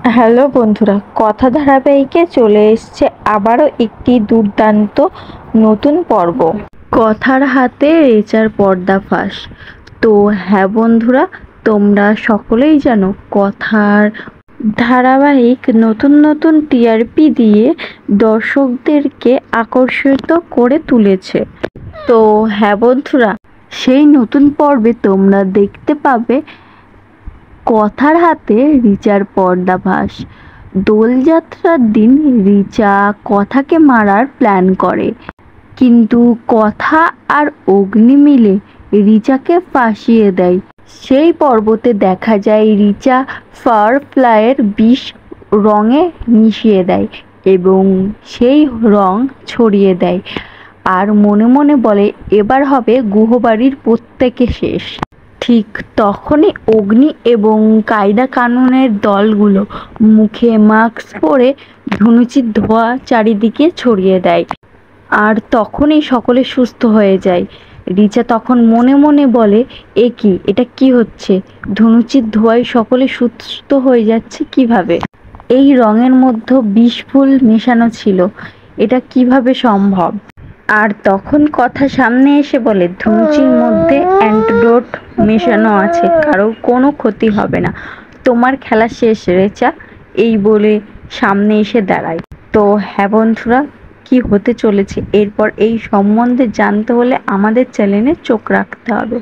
Hello বন্ধুরা, কথা ধারাবাহিকে চলে এসছে আবারও একটি দুর্দান্ত নতুন পর্ব। কথার হাতে রেচার পর্দাফাঁস। তো হ্যাঁ বন্ধুরা, তোমরা সকলেই জানো কথার ধারাবাহিক নতুন নতুন টিআরপি দিয়ে দর্শকদেরকে আকর্ষিত করে তুলেছে। তো হ্যাঁ বন্ধুরা, সেই নতুন পর্বে তোমরা দেখতে পাবে কথার হাতে রিচার পর্দাফাঁস। দোলযাত্রার দিন রিচা কথাকে মারার প্ল্যান করে, কিন্তু কথা আর অগ্নি মিলে রিচাকে ফাঁসিয়ে দেয়। সেই পর্বতে দেখা যায় রিচা ফায়ারফ্লাইয়ের বিষ রঙে মিশিয়ে দেয় এবং সেই রং ছড়িয়ে দেয়, আর মনে মনে বলে এবার হবে গুহবাড়ির প্রত্যেকে শেষ। ঠিক তখনই অগ্নি এবং কায়দা কানুনের দলগুলো মুখে মাস্ক পরে ধুনুচির ধোঁয়া চারিদিকে ছড়িয়ে দেয়, আর তখনই সকলে সুস্থ হয়ে যায়। রিচা তখন মনে মনে বলে, এ কি, এটা কি হচ্ছে? ধুনুচির ধোঁয়ায় সকলে সুস্থ হয়ে যাচ্ছে কিভাবে? এই রঙের মধ্যে বিষফুল মেশানো ছিল, এটা কিভাবে সম্ভব? আর তখন কথা সামনে এসে বলে, ধুনুচির মধ্যে অ্যান্টিডোট মেশানো আছে, কারোর কোনো ক্ষতি হবে না, তোমার খেলা শেষ রেচা। এই বলে সামনে এসে দাঁড়ায়। তো হ্যাঁ বন্ধুরা, কি হতে চলেছে এরপর এই সম্বন্ধে জানতে হলে আমাদের চ্যানেলে চোখ রাখতে হবে।